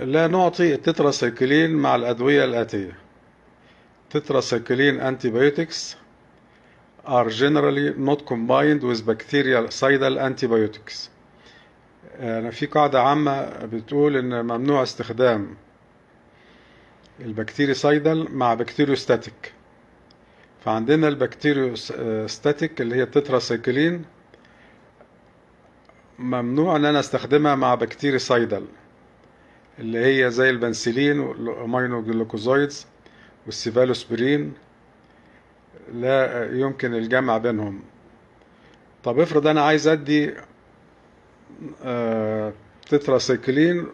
لا نعطي التتراسيكلين مع الأدوية الآتية. tetracycline antibiotics are generally not combined with bactericidal antibiotics. أنا في قاعدة عامة بتقول إن ممنوع استخدام البكتيريسايدال مع بكتيريوستاتيك. فعندنا البكتيريوستاتيك اللي هي التتراسيكلين ممنوع ان انا استخدمها مع بكتيريسايدال اللي هي زي البنسلين والامينو جلوكوزايدز والسيفالوسبرين، لا يمكن الجمع بينهم. طب افرض انا عايز ادي تتراسيكلين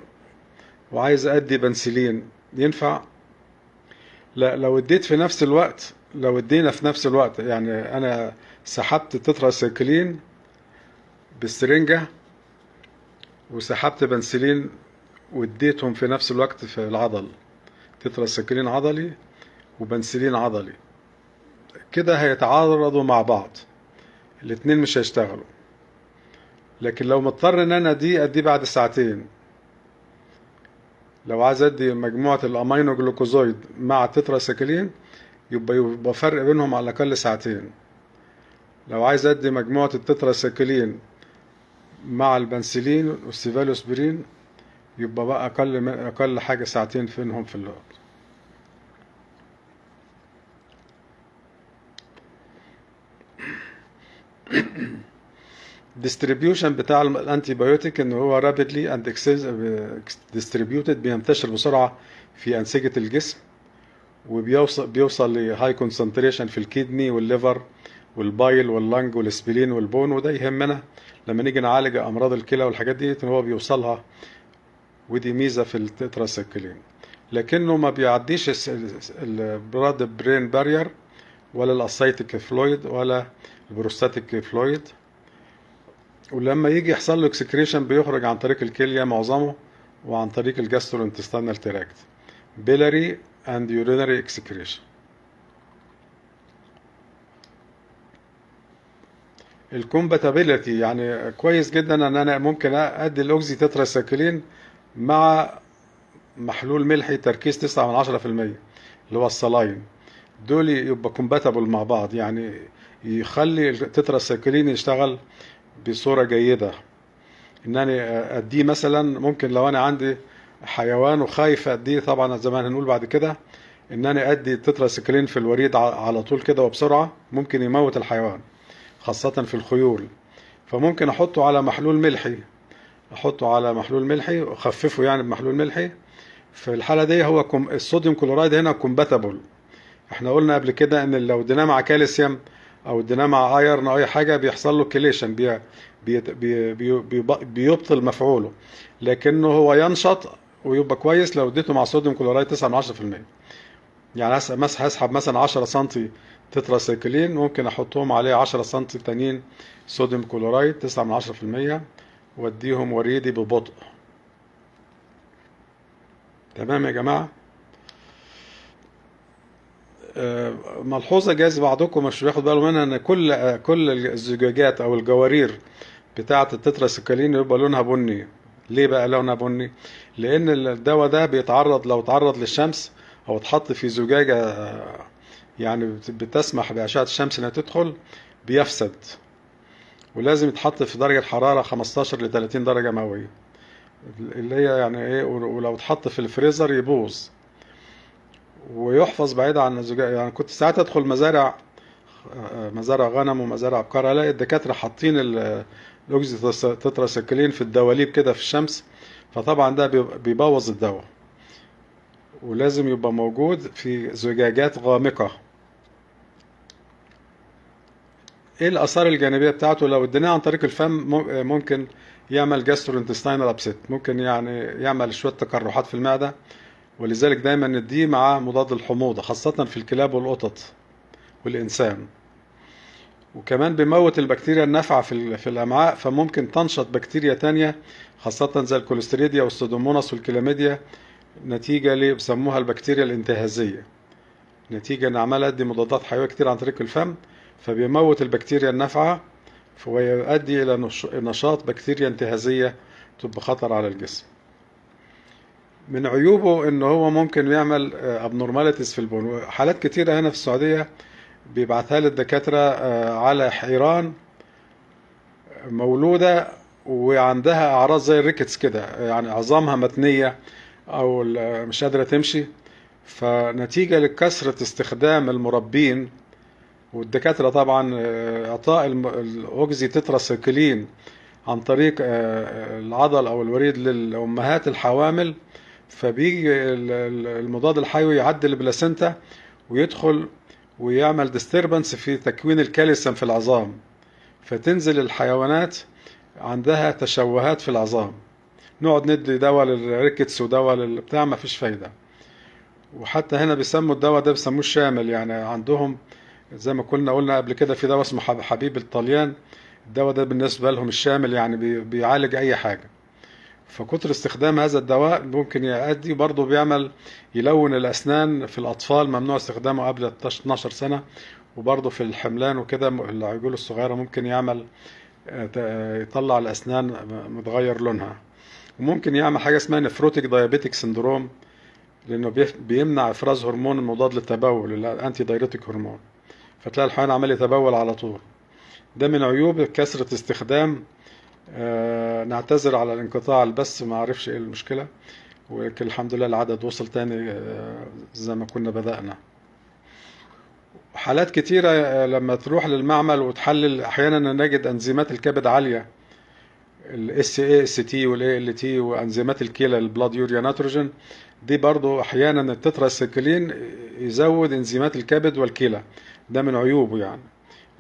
وعايز ادي بنسلين، ينفع؟ لا، لو اديت في نفس الوقت، لو ادينا في نفس الوقت، يعني انا سحبت التتراسيكلين بالسرنجة وسحبت بنسلين واديتهم في نفس الوقت في العضل، تتراسيكلين عضلي وبنسلين عضلي، كده هيتعارضوا مع بعض، الاتنين مش هيشتغلوا. لكن لو مضطر ان انا ادي بعد ساعتين، لو عايز ادي مجموعة الامينو جلوكوزايد مع التتراسيكلين يبقى فرق بينهم على الاقل ساعتين. لو عايز ادي مجموعة التتراسيكلين مع البنسلين والسيفالوسبرين يبقى بقى اقل حاجة ساعتين بينهم في الوقت. distribution بتاع الانتيبيوتيك ان هو rapidly and distributed، بينتشر بسرعة في أنسجة الجسم، وبيوصل لهاي كونسنتريشن في الكدني والليفر والبايل واللنج والسبلين والبون. وده يهمنا لما نيجي نعالج امراض الكلى والحاجات دي، ان هو بيوصلها، ودي ميزة في التتراسيكلين. لكنه ما بيعديش البلاد برين بارير ولا الاسيتيك فلويد ولا البروستاتيك فلويد، ولما يجي يحصل له اكسكريشن بيخرج عن طريق الكلية معظمه وعن طريق الجاسترو انتستينال تراكت، بيلاري اند يورينري اكسكريشن. الكومباتابيلتي يعني كويس جدا ان انا ممكن ادي الاوكسي تتراسيكلين مع محلول ملحي تركيز 9/10% اللي هو الصلاين، دول يبقى كومباتبل مع بعض، يعني يخلي التتراسيكلين يشتغل بصورة جيدة. ان انا اديه مثلا، ممكن لو انا عندي حيوان وخايف اديه، طبعا زي ما هنقول بعد كده، ان انا ادي تتراسيكلين في الوريد على طول كده وبسرعة ممكن يموت الحيوان، خاصة في الخيول. فممكن احطه على محلول ملحي، واخففه يعني بمحلول ملحي. في الحالة دي هو الصوديوم كلورايد هنا كومباتبل. احنا قلنا قبل كده ان لو اديناه مع كالسيوم او اديناه مع ايرن او اي حاجة بيحصل له كيليشن، بيبطل مفعوله، لكنه هو ينشط ويبقى كويس لو اديته مع صوديوم كلورايد 9/10%. يعني هسحب مثلا 10 سم تتراسيكلين، ممكن احطهم عليه 10 سم تانيين صوديوم كلورايد 9/10%، واديهم وريدي ببطء. تمام يا جماعة؟ ملحوظة جايز بعضكم مش بياخد باله منها، ان كل الزجاجات او الجوارير بتاعة التتراسيكلين يبقى لونها بني. ليه بقى لونها بني؟ لان الدواء ده لو تعرض للشمس او اتحط في زجاجة يعني بتسمح بأشعة الشمس انها تدخل بيفسد، ولازم يتحط في درجة حرارة 15 ل 30 درجة مئوية، اللي هي يعني ايه، ولو اتحط في الفريزر يبوظ، ويحفظ بعيد عن الزجاج. يعني كنت ساعات ادخل مزارع غنم ومزارع بقر، الاقي الدكاترة حاطين الاوكسي تتراسيكلين في الدواليب كده في الشمس، فطبعا ده بيبوظ الدواء، ولازم يبقى موجود في زجاجات غامقة. ايه الاثار الجانبية بتاعته؟ لو اديناه عن طريق الفم ممكن يعمل جاسترو انتستينال ابسيت، ممكن يعني يعمل شوية تقرحات في المعدة، ولذلك دايما نديه مع مضاد الحموضة، خاصة في الكلاب والقطط والإنسان. وكمان بيموت البكتيريا النافعة في الأمعاء، فممكن تنشط بكتيريا تانية خاصة زي الكوليستريديا والسودوموناس والكلاميديا، نتيجة اللي بيسموها البكتيريا الانتهازية، نتيجة ان عمال ادي مضادات حيوية كتير عن طريق الفم، فبيموت البكتيريا النافعة، ويؤدي الى نشاط بكتيريا انتهازية تبقى خطر على الجسم. من عيوبه ان هو ممكن يعمل abnormalities في البون. حالات كتيرة هنا في السعودية بيبعتها لي الدكاترة على حيران مولودة وعندها أعراض زي الريكتس كده، يعني عظامها متنية أو مش قادرة تمشي. فنتيجة لكثرة استخدام المربين والدكاترة طبعا إعطاء الأوكزي تتراسيكلين عن طريق العضل أو الوريد للأمهات الحوامل، فبيجي المضاد الحيوي يعدي البلاسينتا ويدخل ويعمل ديستربنس في تكوين الكالسيوم في العظام، فتنزل الحيوانات عندها تشوهات في العظام. نقعد ندي دواء للريكتس ودواء للبتاع، ما فيش فايدة. وحتى هنا بيسموا الدواء ده بيسموه الشامل، يعني عندهم زي ما قلنا قبل كده في دواء اسمه حبيب الطليان. الدواء ده بالنسبة لهم الشامل، يعني بيعالج أي حاجة. فكتر استخدام هذا الدواء ممكن يؤدي برضه بيعمل يلون الأسنان في الأطفال، ممنوع استخدامه قبل 12 سنة. وبرضه في الحملان وكده العجول الصغيرة ممكن يعمل يطلع الأسنان متغير لونها. وممكن يعمل حاجة اسمها نفروتيك دايابيتيك سندروم، لأنه بيمنع إفراز هرمون مضاد للتبول، الأنتي دايريتيك هرمون، فتلاقي الحيوان عمال يتبول على طول. ده من عيوب كثرة استخدام. نعتذر على الانقطاع البث، ما عرفش ايه المشكلة، ولكن الحمد لله العدد وصل تاني زي ما كنا بدأنا. حالات كتيرة لما تروح للمعمل وتحلل أحيانا نجد أنزيمات الكبد عالية، ال SAST وال ALT وأنزيمات الكلى البلاد يوريا نيتروجين. دي برضو أحيانا التتراسيكلين يزود أنزيمات الكبد والكلى، ده من عيوبه يعني.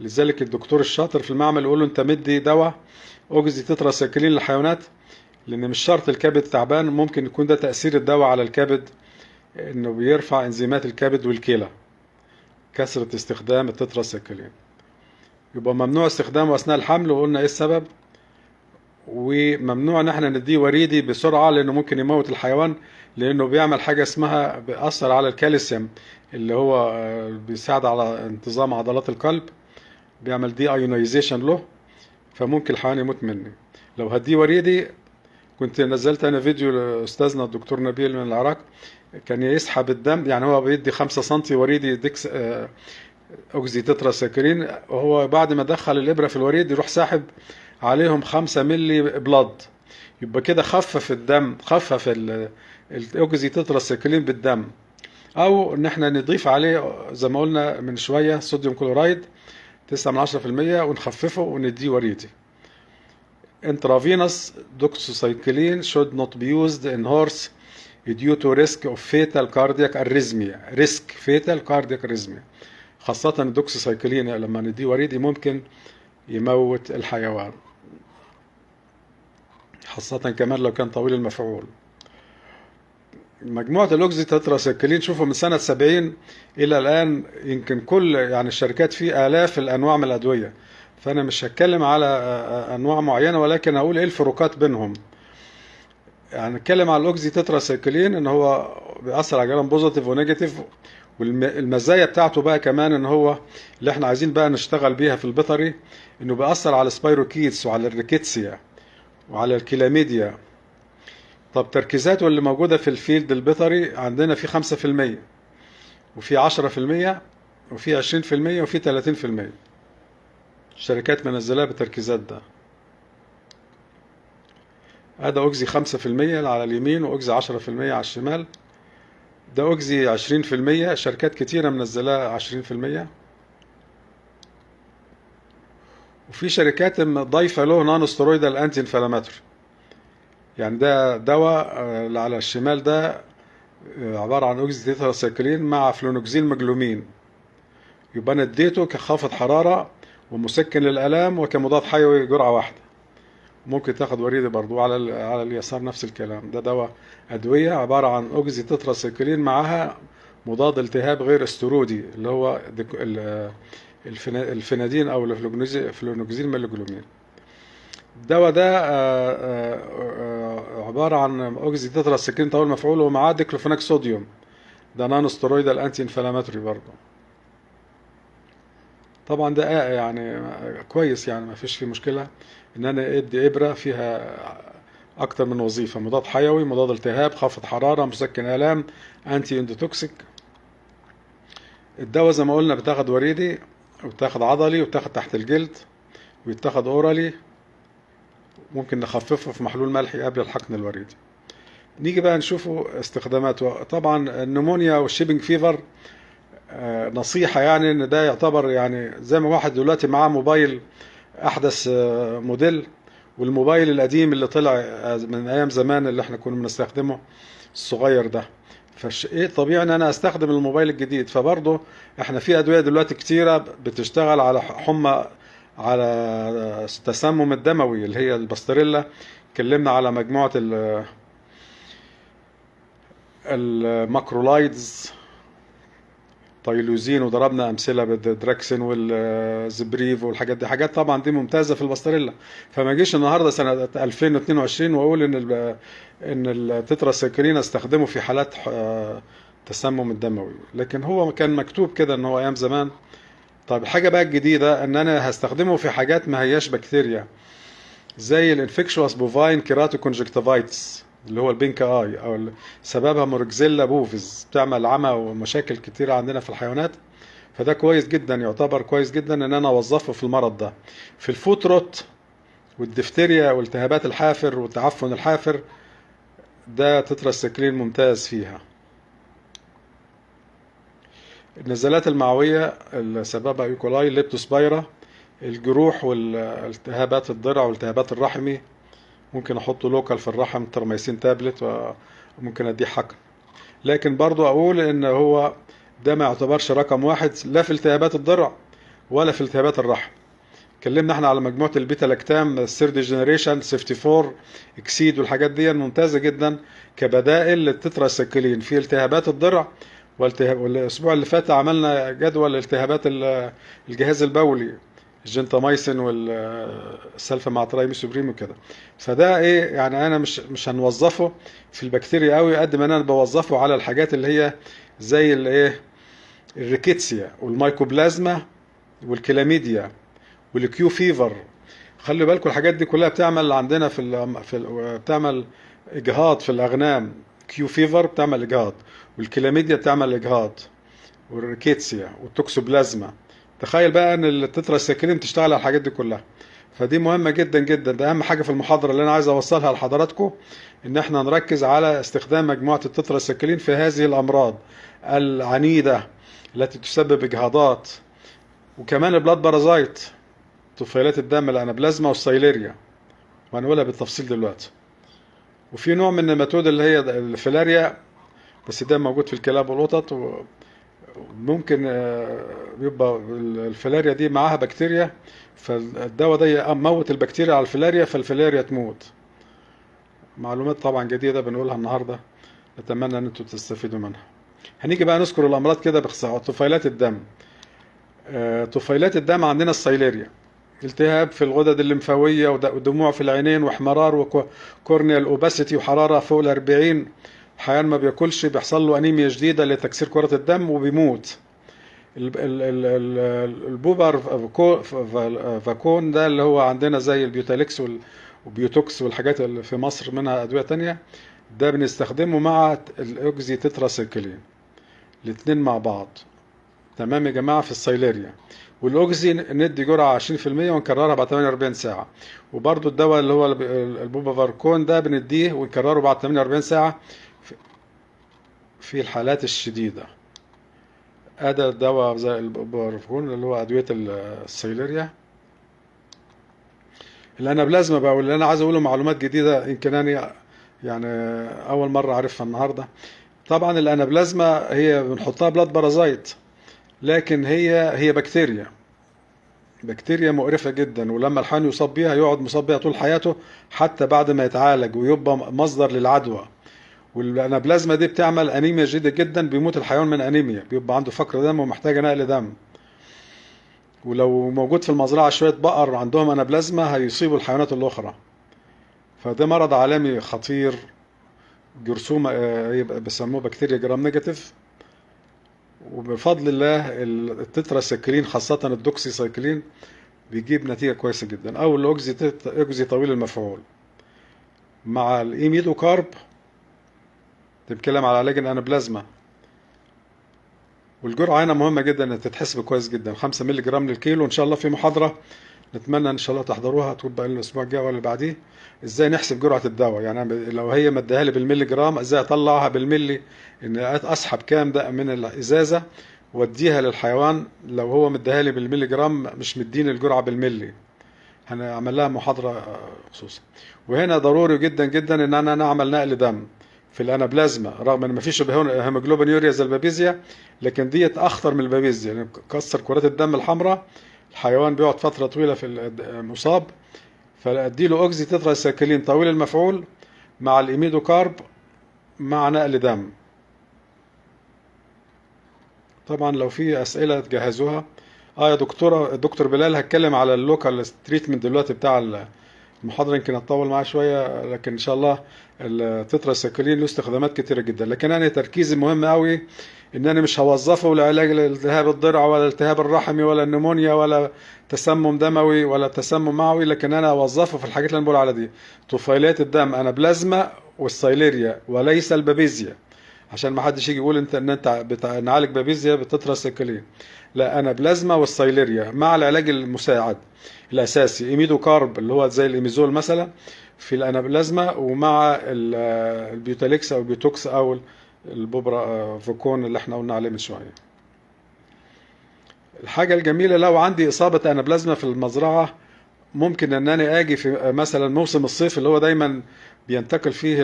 لذلك الدكتور الشاطر في المعمل يقول له أنت مدي دواء أوكزي تتراسيكلين للحيوانات، لأن مش شرط الكبد تعبان، ممكن يكون ده تأثير الدواء على الكبد، إنه بيرفع إنزيمات الكبد والكلى، كثرة استخدام التتراسيكلين. يبقى ممنوع استخدامه أثناء الحمل، وقلنا إيه السبب. وممنوع ان احنا نديه وريدي بسرعة، لانه ممكن يموت الحيوان، لانه بيعمل حاجة اسمها بيأثر على الكالسيوم اللي هو بيساعد على انتظام عضلات القلب، بيعمل دي ايونيزيشن له، فممكن الحيوان يموت مني لو هديه وريدي. كنت نزلت انا فيديو لاستاذنا الدكتور نبيل من العراق، كان يسحب الدم، يعني هو بيدي 5 سنتي وريدي ديكس اوكزي تتراسيكلين، وهو بعد ما دخل الابره في الوريد يروح ساحب عليهم 5 ملي بلاد. يبقى كده خفف الدم، خفف الاوكزي تتراسيكلين بالدم. او ان احنا نضيف عليه زي ما قلنا من شويه صوديوم كلورايد 9% ونخففه ونديه وريدي. Intravenous doxycycline should not be used in horse due to risk of fatal cardiac arrhythmia. risk fatal cardiac arrhythmia. خاصة الدوكسيسايكلين لما نديه وريدي ممكن يموت الحيوان، خاصة كمان لو كان طويل المفعول. مجموعة الأوكزي تتراسيكلين شوفوا من سنة 70 إلى الآن يمكن كل يعني الشركات فيه آلاف الأنواع من الأدوية، فأنا مش هتكلم على أنواع معينة، ولكن هقول إيه الفروقات بينهم. يعني نتكلم على الأوكزي تتراسيكلين إن هو بيأثر على جرام بوزيتيف ونيجاتيف، والمزايا بتاعته بقى كمان ان هو اللي احنا عايزين بقى نشتغل بيها في البيطري، انه بيأثر على السبايروكيتس وعلى الريكيتسيا وعلى الكلاميديا. طب تركيزاته اللي موجودة في الفيلد البيطري عندنا في 5% وفي 10% وفي 20% وفي 30%. الشركات منزلها بتركيزات ده. هذا اوكزي 5% على اليمين واوكزي 10% على الشمال. ده اوكزي 20%، شركات كتيرة منزلها 20%. وفي شركات ضايفة له نانو ستيرويدال انتي انفلاماتوري. يعني ده دواء اللي على الشمال ده عبارة عن اوكزي تتراسيكلين مع فلونوكسيل مجلومين، يبقى انا اديته كخافض حرارة ومسكن للآلام وكمضاد حيوي جرعة واحدة. ممكن تاخد وريدي برضو على اليسار نفس الكلام. ده دواء أدوية عبارة عن اوكزي تتراسيكلين معها مضاد التهاب غير استيرودي اللي هو الفينادين او الفلونوكسيل ميلوجلومين. الدواء ده عبارة عن اوكزي تتراسيكلين طويل المفعول ومعاه ديكلوفيناك صوديوم، ده نانو ستيرويدال انتي انفلاماتوري برضه. طبعا ده يعني كويس، يعني ما فيش فيه مشكلة ان انا ادي ابرة فيها اكتر من وظيفة: مضاد حيوي، مضاد التهاب، خافض حرارة، مسكن آلام، انتي اندوتوكسيك. الدواء زي ما قلنا بتاخد وريدي، وبتاخد عضلي، وبتاخد تحت الجلد، ويتاخد اورالي. ممكن نخففه في محلول ملحي قبل الحقن الوريدي. نيجي بقى نشوفه استخداماته. طبعا النمونيا والشيبنج فيفر، نصيحة يعني ان ده يعتبر يعني زي ما واحد دلوقتي معاه موبايل احدث موديل، والموبايل القديم اللي طلع من ايام زمان اللي احنا كنا بنستخدمه الصغير ده، ايه طبيعي ان انا استخدم الموبايل الجديد. فبرضه احنا في ادوية دلوقتي كتيرة بتشتغل على حمى، على التسمم الدموي اللي هي الباستريلا. اتكلمنا على مجموعة الماكرولايدز، تايلوزين، وضربنا امثله بالدراكسين والزبريف والحاجات دي. حاجات طبعا دي ممتازه في الباستريلا. فما اجيش النهارده سنه 2022 واقول ان التتراسيكلين استخدمه في حالات تسمم الدموي، لكن هو كان مكتوب كده ان هو ايام زمان. طب الحاجه بقى الجديده ان انا هستخدمه في حاجات ما هياش بكتيريا، زي الانفكشوس بوفاين كيراتو كونجكتيفايتس اللي هو البينك اي، او سببها موركزيلا بوفيز، بتعمل عمى ومشاكل كتيرة عندنا في الحيوانات. فده كويس جدا، يعتبر كويس جدا ان انا اوظفه في المرض ده. في الفوت روت والدفتيريا والتهابات الحافر والتعفن الحافر، ده تتراسيكلين ممتاز فيها. النزلات المعوية اللي سببها ايكولاي ليبتوسبايرا، الجروح والالتهابات الضرع والالتهابات الرحمي، ممكن احطه لوكال في الرحم ترميسين تابلت، وممكن اديه حقن. لكن برضو اقول ان هو ده ما يعتبرش رقم واحد لا في التهابات الضرع ولا في التهابات الرحم. اتكلمنا احنا على مجموعة البيتا لاكتام، الثيرد جنريشن، 54 اكسيد، والحاجات دي ممتازة جدا كبدائل للتتراسيكلين في التهابات الضرع والاسبوع اللي فات عملنا جدول التهابات الجهاز البولي، الجنتاميسين والسلفا مع ترايميثوبريم وكده. فده ايه يعني، انا مش هنوظفه في البكتيريا قوي قد ما انا بوظفه على الحاجات اللي هي زي الايه، الريكيتسيا والمايكوبلازما والكلاميديا والكيو فيفر. خلي بالكم الحاجات دي كلها بتعمل عندنا بتعمل اجهاض في الاغنام. كيو فيفر بتعمل اجهاض، والكلاميديا بتعمل اجهاض، والريكيتسيا والتوكسوبلازما. تخيل بقى ان التتراسيكلين تشتغل على الحاجات دي كلها. فدي مهمة جدا جدا. ده اهم حاجة في المحاضرة اللي انا عايز اوصلها لحضراتكم، ان احنا نركز على استخدام مجموعة التتراسيكلين في هذه الامراض العنيدة التي تسبب اجهاضات. وكمان البلاد بارازايت، طفيلات الدم، الانابلازما والسيليريا، وهنقولها بالتفصيل دلوقتي. وفي نوع من النماتود اللي هي الفيلاريا، بس ده موجود في الكلاب والقطط، ممكن يبقى الفيلاريا دي معاها بكتيريا، فالدواء ده يموت البكتيريا على الفيلاريا، فالفيلاريا تموت. معلومات طبعا جديدة بنقولها النهاردة، نتمنى ان انتم تستفيدوا منها. هنيجي بقى نذكر الامراض كده باختصار. طفيلات الدم. طفيلات الدم عندنا السيليريا، التهاب في الغدد الليمفاوية ودموع في العينين وحمرار وكورنيال اوباسيتي وحرارة فوق ال40. حيوان ما بياكلش بيحصل له انيميا شديده لتكسير كرة الدم وبيموت. البوبر فاكون ده اللي هو عندنا زي البيوتاليكس وبيوتوكس والحاجات اللي في مصر منها ادويه تانية، ده بنستخدمه مع الاوكزي تتراسيكلين، الاثنين مع بعض. تمام يا جماعه. في السيليريا والاوكزي ندي جرعه 20% ونكررها بعد 48 ساعه. وبرده الدواء اللي هو البوبافاركون ده بنديه ونكرره بعد 48 ساعه في الحالات الشديدة. هذا الدواء زي البوبافاركون اللي هو أدوية السيليريا. الأنابلازما بقى، واللي أنا عايز أقوله معلومات جديدة يمكن أنا يعني أول مرة أعرفها النهاردة. طبعا الأنابلازما هي بنحطها بلاد بارازايت، لكن هي بكتيريا مقرفة جدا، ولما الحيوان يصاب بيها يقعد مصاب بيها طول حياته حتى بعد ما يتعالج، ويبقى مصدر للعدوى. والانابلازما دي بتعمل انيميا جدا جدا، بيموت الحيوان من انيميا، بيبقى عنده فقر دم ومحتاج نقل دم. ولو موجود في المزرعه شويه بقر عندهم انابلازما هيصيبوا الحيوانات الاخرى. فده مرض عالمي خطير، جرثومه بيسموه بكتيريا جرام نيجاتيف. وبفضل الله التتراسيكلين خاصه الدوكسي سايكلين بيجيب نتيجه كويسه جدا، او الاوكزي طويل المفعول. مع الايميدوكارب، بنتكلم على علاج الانابلازما. والجرعه هنا مهمه جدا ان تتحسب كويس جدا، 5 مللي جرام للكيلو. ان شاء الله في محاضره نتمنى ان شاء الله تحضروها، تبقى الاسبوع الجاي ولا اللي بعديه، ازاي نحسب جرعه الدواء. يعني لو هي مديها لي بالملي جرام، ازاي اطلعها بالملي، ان اسحب كام ده من الازازه واديها للحيوان لو هو مديها لي بالملي جرام مش مديني الجرعه بالملي. هنعمل لها محاضره خصوصا. وهنا ضروري جدا جدا ان انا نعمل نقل دم في الانابلازما، رغم ان مفيش هيموجلوبين يوريا زي البابيزيا، لكن ديت اخطر من البابيزيا، يعني كسر كرات الدم الحمراء، الحيوان بيقعد فتره طويله في مصاب. فادي له اوكزي تتراسايكلين طويل المفعول مع الايميدوكارب مع نقل دم. طبعا لو في اسئله تجهزوها. يا دكتور بلال، هتكلم على اللوكال تريتمنت دلوقتي بتاع المحاضرة، يمكن هتطول معايا شوية، لكن إن شاء الله التتراسايكلين له استخدامات كتيرة جدا. لكن أنا تركيزي مهم قوي إن أنا مش هوظفه لعلاج الالتهاب الضرع ولا الالتهاب الرحمي ولا النمونيا ولا تسمم دموي ولا تسمم معوي، لكن أنا أوظفه في الحاجات اللي أنا بقول على دي، طفيليات الدم، أنابلازما والسايليريا وليس البابيزيا، عشان ما حدش يجي يقول انت بنعالج بابيزيا بالتتراسايكلين. لا، انابلازما والسايليريا مع العلاج المساعد الاساسي ايميدوكارب اللي هو زي الايميزول مثلا في الانابلازما، ومع البيوتاليكس او البيوتوكس او البوبرا فوكون اللي احنا قلنا عليه من شويه. الحاجه الجميله لو عندي اصابه انابلازما في المزرعه، ممكن ان انا اجي في مثلا موسم الصيف اللي هو دايما بينتقل فيه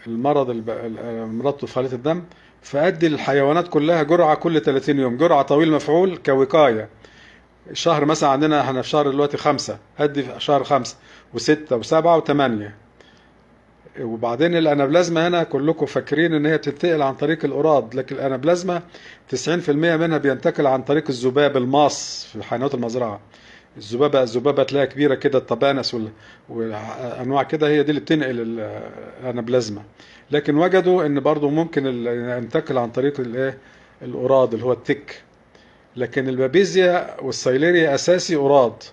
امراض طفيليات الدم، فادي الحيوانات كلها جرعه كل 30 يوم، جرعه طويل مفعول كوقايه. الشهر مثلا عندنا احنا في شهر دلوقتي 5، هدي في شهر 5 و6 و7 و8. وبعدين الانابلازما هنا كلكم فاكرين ان هي بتنتقل عن طريق الأوراد، لكن الانابلازما 90% منها بينتقل عن طريق الذباب الماص في حيوانات المزرعه. الذبابه تلاقيها كبيره كده، الطبانس والانواع كده، هي دي اللي بتنقل الانابلازما. لكن وجدوا ان برضو ممكن ينتقل عن طريق الايه الأوراد اللي هو التك. لكن البابيزيا والسايليريا اساسي أوراد،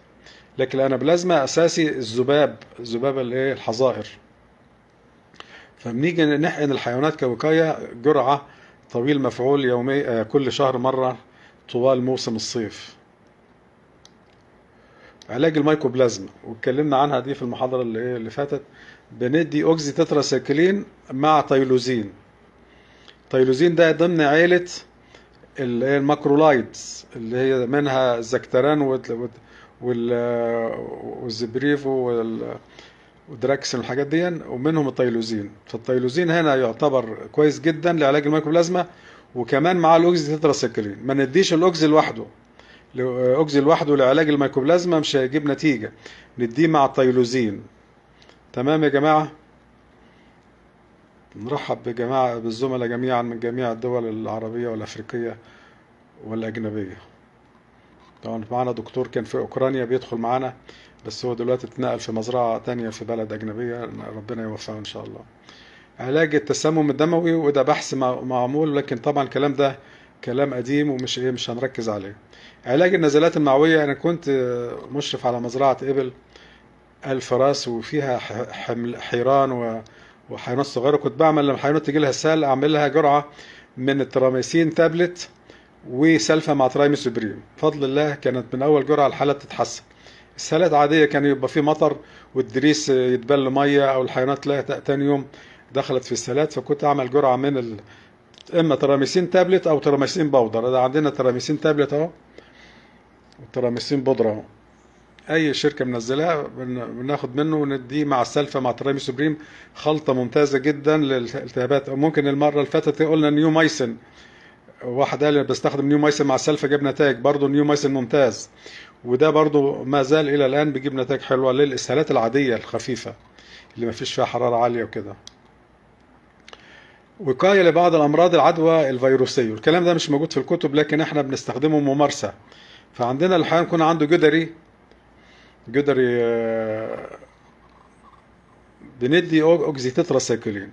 لكن الانابلازما اساسي الذباب الايه الحظائر. فبنيجي نحقن الحيوانات كوقايه جرعه طويل مفعول يومي كل شهر مره طوال موسم الصيف. علاج الميكوبلازما واتكلمنا عنها دي في المحاضره اللي فاتت. بندي اوكزي تتراسايكلين مع تايلوزين. تايلوزين ده ضمن عيله الماكرولايدز اللي هي منها الزكتران والزبريفو ودراكسين والحاجات دي، ومنهم التايلوزين. فالتايلوزين هنا يعتبر كويس جدا لعلاج الميكوبلازما، وكمان مع الاوكزي تتراسايكلين. ما نديش الاوكزي لوحده، الاوكزي لوحده لعلاج الميكوبلازما مش هيجيب نتيجه، نديه مع التايلوزين. تمام يا جماعه؟ نرحب بالزملاء جميعا من جميع الدول العربيه والافريقيه والاجنبيه. طبعا معانا دكتور كان في اوكرانيا بيدخل معانا، بس هو دلوقتي اتنقل في مزرعه تانية في بلد اجنبيه، ربنا يوفقه ان شاء الله. علاج التسمم الدموي، وده بحث معمول، لكن طبعا الكلام ده كلام قديم ومش مش هنركز عليه. علاج النزلات المعويه، انا كنت مشرف على مزرعه ابل 1000 راس وفيها حيران وحيوانات صغيره. كنت بعمل لما الحيوانات تجي لها سال اعمل لها جرعه من التراميسين تابلت وسلفا مع ترايميسوبريم. بفضل الله كانت من اول جرعه الحالات تتحسن. السالات عاديه كان يبقى في مطر والدريس يتبل ميه او الحيوانات تلاقيها تاني يوم دخلت في السالات، فكنت اعمل جرعه من اما تراميسين تابلت او تراميسين بودر. ده عندنا تراميسين تابلت اهو وتراميسين بودره اهو، اي شركه منزلها بناخد منه ونديه مع السلفا مع ترايميسوبريم. خلطه ممتازه جدا للالتهابات. ممكن المره اللي فاتت قلنا نيو مايسن، واحد قال بستخدم نيو مايسن مع السلفا جاب نتائج، برضه نيو مايسن ممتاز، وده برضه ما زال الى الان بيجيب نتائج حلوه للاسهالات العاديه الخفيفه اللي ما فيش فيها حراره عاليه وكده. وقايه لبعض الامراض العدوى الفيروسيه، والكلام ده مش موجود في الكتب لكن احنا بنستخدمه ممارسه. فعندنا الحيوان يكون عنده جدري بندي اوكزي تتراسايكلين.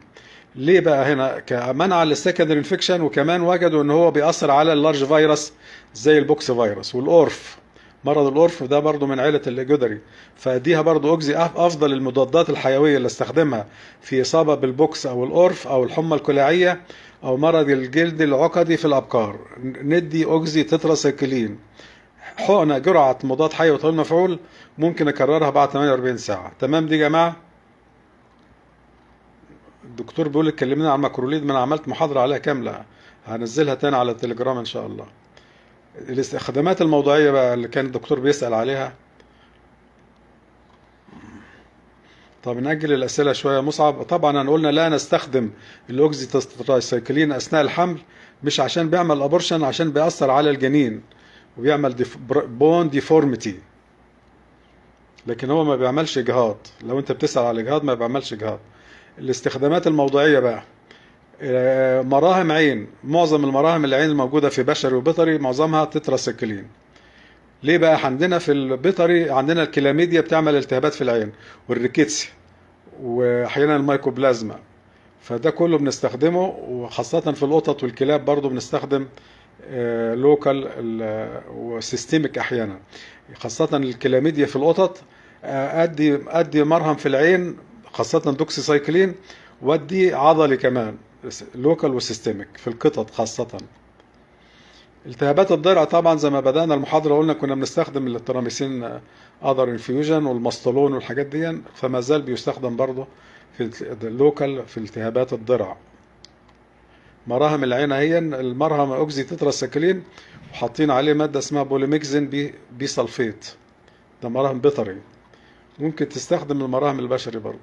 ليه بقى هنا؟ كمنع للسكندري انفكشن، وكمان وجدوا ان هو بيأثر على اللارج فيروس زي البوكس فيروس والاورف مرض القرف ده برضو من عيلة الجدري، فاديها برضو اوكزي. افضل المضادات الحيوية اللي استخدمها في اصابة بالبوكس او القرف او الحمى الكلاعية او مرض الجلد العقدي في الابقار، ندي اوكزي تتراسيكلين حقنة جرعة مضاد حيوي طويل مفعول، ممكن اكررها بعد 48 ساعة. تمام دي يا جماعة؟ الدكتور بيقول لك كلمنا عن ماكروليد، ما انا عملت محاضرة عليها كاملة، هنزلها تاني على التليجرام ان شاء الله. الاستخدامات الموضوعية بقى اللي كان الدكتور بيسأل عليها. طب نأجل الأسئلة شوية يا مصعب. طبعا قلنا لا نستخدم الأوكزي تتراسايكلين أثناء الحمل، مش عشان بيعمل أبورشن، عشان بيأثر على الجنين وبيعمل بون ديفورميتي، لكن هو ما بيعملش إجهاض. لو أنت بتسأل على الإجهاض ما بيعملش إجهاض. الاستخدامات الموضوعية بقى، مراهم عين، معظم المراهم العين الموجودة في بشري وبيطري معظمها تتراسيكلين. ليه بقى؟ عندنا في البيطري عندنا الكلاميديا بتعمل التهابات في العين، والريكيتسي، واحيانا الميكوبلازما، فده كله بنستخدمه. وخاصة في القطط والكلاب برضو بنستخدم لوكال وسيستميك احيانا، خاصة الكلاميديا في القطط. ادي مرهم في العين خاصة دوكسيسايكلين، وادي عضلي كمان لوكال وسيستميك في القطط خاصة. التهابات الضرع طبعا زي ما بدأنا المحاضرة قلنا كنا بنستخدم التراميسين اذر انفيوجن والماستولون والحاجات دي، فما زال بيستخدم برضه في اللوكال في التهابات الضرع. مراهم العين هي المرهم اوكزي تتراساكلين، وحاطين عليه مادة اسمها بوليميكزين بي سلفيت، ده مراهم بيطري. ممكن تستخدم المراهم البشري برضه.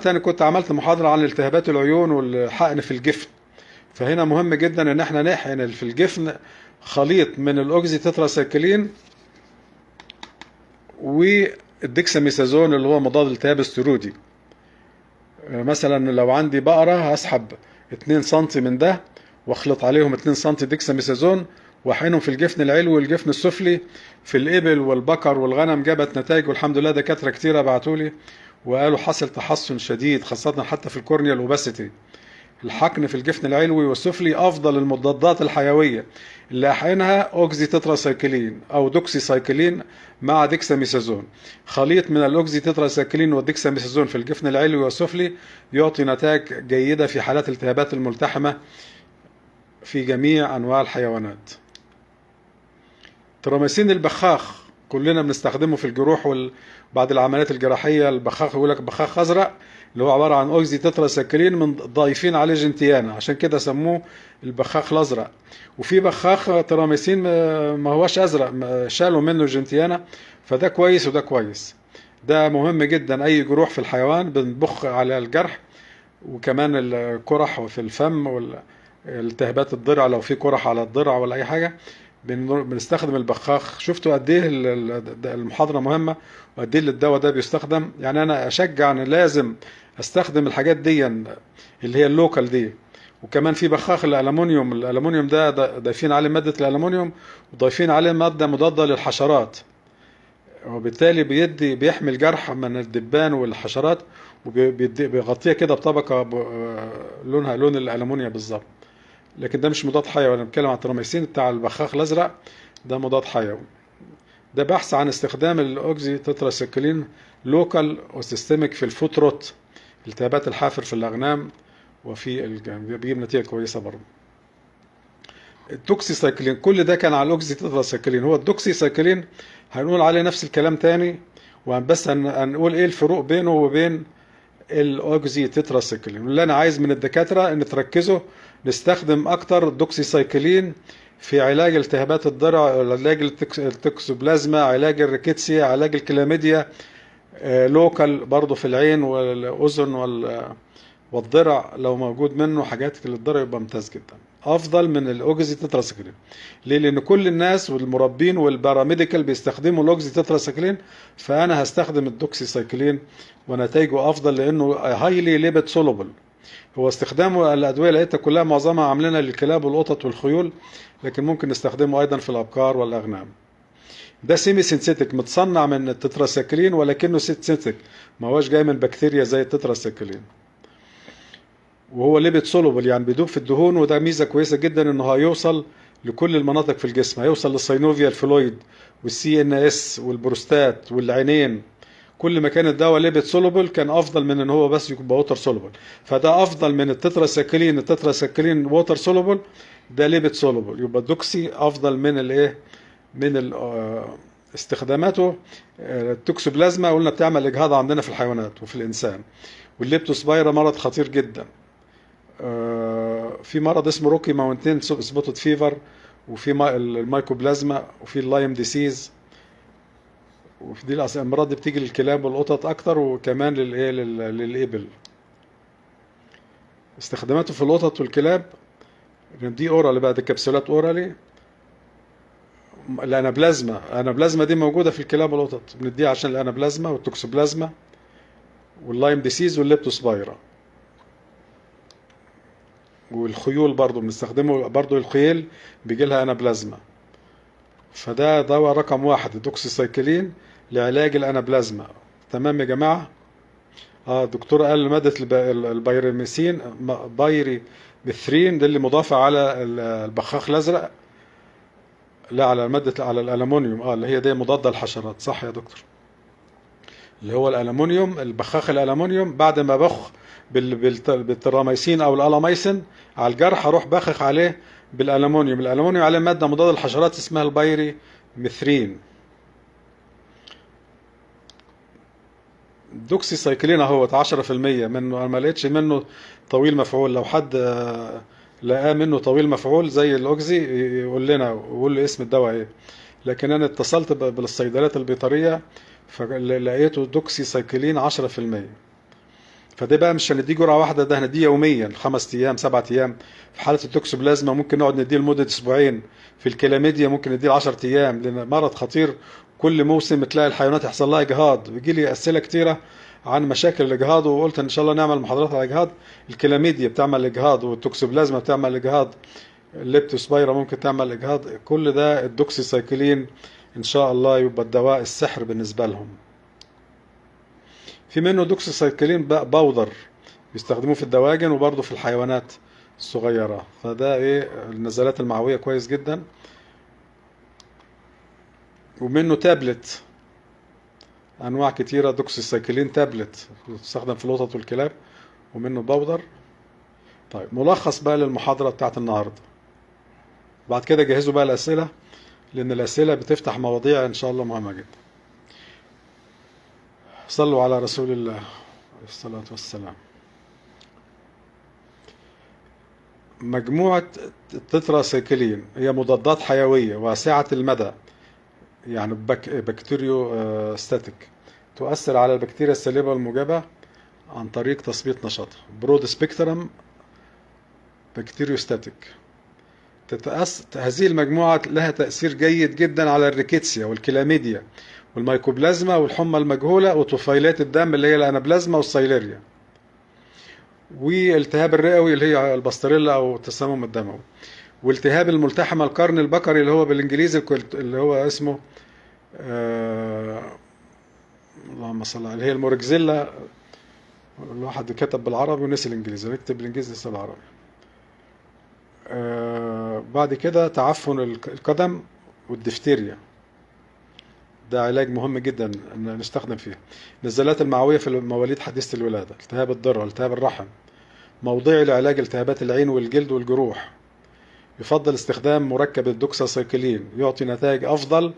انا كنت عملت محاضرة عن التهابات العيون والحقن في الجفن، فهنا مهم جدا ان احنا نحقن في الجفن خليط من الاوكزي تتراسايكلين والديكساميثازون اللي هو مضاد التهاب السرودي. مثلا لو عندي بقرة هسحب 2 سم من ده واخلط عليهم 2 سم ديكساميثازون واحقنهم في الجفن العلوي والجفن السفلي. في الابل والبقر والغنم جابت نتائج، والحمد لله دكاترة كتيرة بعتولي وقالوا حصل تحسن شديد، خاصة حتى في الكورنيال اوباسيتي. الحقن في الجفن العلوي والسفلي افضل المضادات الحيويه اللي احقنها اوكزي تتراسايكلين او دوكسيسايكلين مع ديكساميثازون. خليط من الاوكزي تتراسايكلين والديكساميثازون في الجفن العلوي والسفلي يعطي نتائج جيده في حالات الالتهابات الملتحمه في جميع انواع الحيوانات. تراميسين البخاخ كلنا بنستخدمه في الجروح بعد العمليات الجراحيه. البخاخ يقول لك بخاخ ازرق اللي هو عباره عن اوكزي تتراسايكلين من ضايفين عليه جنتيانا، عشان كده سموه البخاخ الازرق. وفي بخاخ تراميسين ما هوش ازرق، شالوا منه الجنتيانا، فده كويس وده كويس. ده مهم جدا، اي جروح في الحيوان بنبخ على الجرح، وكمان القرح في الفم والالتهابات الضرع لو في قرح على الضرع ولا اي حاجه بنستخدم البخاخ. شفتوا قد ايه المحاضره مهمه وقد ايه الدواء ده بيستخدم. يعني انا اشجع ان لازم استخدم الحاجات دي اللي هي اللوكال دي. وكمان في بخاخ الالومنيوم ده ضايفين عليه ماده الالومنيوم وضايفين عليه ماده مضاده للحشرات، وبالتالي بيحمي الجرح من الدبان والحشرات، وبيغطيها كده بطبقه لونها لون الالومنيوم بالظبط. لكن ده مش مضاد حيوي، انا بتكلم عن التراميسين بتاع البخاخ الازرق، ده مضاد حيوي. ده بحث عن استخدام الاوكزي تتراسايكلين لوكال وسيستميك في الفوتروت، التهابات الحافر في الاغنام، وفي بيجيب نتيجه كويسه برضه. الدوكسيسايكلين كل ده كان على الاوكزي تتراسايكلين. هو الدوكسيسايكلين هنقول عليه نفس الكلام تاني، بس هنقول ايه الفروق بينه وبين الاوكزي تتراسايكلين. اللي انا عايز من الدكاتره ان تركزوا نستخدم اكتر الدوكسيسايكلين في علاج التهابات الضرع، علاج التوكسوبلازما، علاج الريكيتسيا، علاج الكلاميديا، لوكال برضه في العين والاذن والضرع لو موجود منه حاجات للضرع يبقى ممتاز جدا، افضل من الاوكزي تتراسايكلين. ليه؟ لان كل الناس والمربين والباراميديكال بيستخدموا الاوكزي تتراسايكلين، فانا هستخدم الدوكسيسايكلين ونتائجه افضل لانه هايلي ليبيد سولوبل. هو استخدامه الادويه لقيتها كلها معظمها عاملينها للكلاب والقطط والخيول، لكن ممكن نستخدمه ايضا في الابقار والاغنام. ده سيمي سينثيتك متصنع من التتراسايكلين ولكنه سينثيتك، ما هوش جاي من بكتيريا زي التتراسايكلين. وهو ليبيد سولوبل يعني بيدوب في الدهون، وده ميزه كويسه جدا انه هيوصل لكل المناطق في الجسم، هيوصل للسينوفيا الفلويد والسي ان اس والبروستات والعينين. كل ما كان الدواء ليبيد سولوبل كان افضل من ان هو بس يبقى ووتر سولوبل. فده افضل من التتراسايكلين ووتر سولوبل، ده ليبيد سولوبل. يبقى الدوكسي افضل من الايه، من استخداماته. التوكسوبلازما قلنا بتعمل اجهاض عندنا في الحيوانات وفي الانسان. والليبتوسبايرا مرض خطير جدا. في مرض اسمه روكي ماونتين سبوتد فيفر، وفي المايكوبلازما، وفي اللايم ديسيز. وفي دي الامراض دي بتيجي للكلاب والقطط اكتر، وكمان للايه للابل. استخداماته في القطط والكلاب دي اورالي بقى، دي كبسولات اورالي. الانابلازما دي موجوده في الكلاب والقطط، بنديها عشان الانابلازما والتوكسوبلازما واللايم ديسيز والليبتوسبايرا. والخيول برضو بنستخدمه، برضو الخيل بيجي لها انابلازما. فده دواء رقم 1 الدوكسيسايكلين لعلاج الانابلازما. تمام يا جماعه؟ الدكتور قال ماده البيرميثين، بايريميثرين، ده اللي مضافه على البخاخ الازرق، لا على ماده، على الالومنيوم، اللي هي دي مضاده للحشرات. صح يا دكتور؟ اللي هو الالومنيوم، البخاخ الالومنيوم، بعد ما بخ بالتراميسين او الالاميسين على الجرح، اروح بخخ عليه بالالومنيوم. الالومنيوم عليه ماده مضاده للحشرات اسمها البايري ميثرين. دوكسي سايكلين اهوت 10% منه، انا ما لقيتش منه طويل مفعول. لو حد لقاه منه طويل مفعول زي الاوكزي يقول لنا، ويقول لي اسم الدواء ايه. لكن انا اتصلت بالصيدليات البيطريه فلقيته دوكسي سايكلين 10%. فده بقى مش هنديه جرعه واحده، ده هنديه يوميا 5 ايام 7 ايام. في حاله التوكسوبلازما ممكن نقعد نديه لمده اسبوعين. في الكلاميديا ممكن نديه 10 ايام، لان مرض خطير. كل موسم تلاقي الحيوانات يحصل لها اجهاض. بيجي لي اسئله كتيره عن مشاكل الاجهاض، وقلت ان شاء الله نعمل محاضرات على الاجهاض. الكلاميديا بتعمل اجهاض، والتوكسوبلازما بتعمل اجهاض، الليبتوسبايرا ممكن تعمل اجهاض. كل ده الدوكسيسايكلين ان شاء الله يبقى الدواء السحر بالنسبه لهم. في منه دوكسيسايكلين باودر بيستخدموه في الدواجن وبرضه في الحيوانات الصغيرة. فده ايه، النزلات المعوية كويس جدا. ومنه تابلت، انواع كتيرة دوكسيسايكلين تابلت بتستخدم في القطط والكلاب، ومنه باودر. طيب ملخص بقى للمحاضرة بتاعت النهاردة. بعد كده جهزوا بقى الأسئلة، لأن الأسئلة بتفتح مواضيع إن شاء الله مهمة جدا. صلوا على رسول الله عليه الصلاة والسلام. مجموعة التتراسايكلين هي مضادات حيوية واسعة المدى، يعني بكتيريو ستاتيك، تؤثر على البكتيريا السالبة والموجبة عن طريق تثبيط نشاطها. برود سبيكترم بكتيريو ستاتيك. هذه المجموعة لها تأثير جيد جدا على الريكيتسيا والكلاميديا والميكوبلازما والحمى المجهولة وطفيلات الدم اللي هي الانابلازما والسيليريا، والالتهاب الرئوي اللي هي الباستريلا او التسمم الدموي، والتهاب الملتحم القرن البقري اللي هو بالانجليزي اللي هو اسمه اللهم صل على، اللي هي الموركزيلا. الواحد كتب بالعربي ونسي الانجليزي، نكتب بالانجليزي نسي العربي. بعد كده تعفن القدم والدفتيريا، ده علاج مهم جدا ان نستخدم فيه. نزلات المعوية في المواليد حديثة الولادة، التهاب الذرة، التهاب الرحم. موضوعي لعلاج التهابات العين والجلد والجروح. يفضل استخدام مركب الدوكساسايكلين، يعطي نتائج أفضل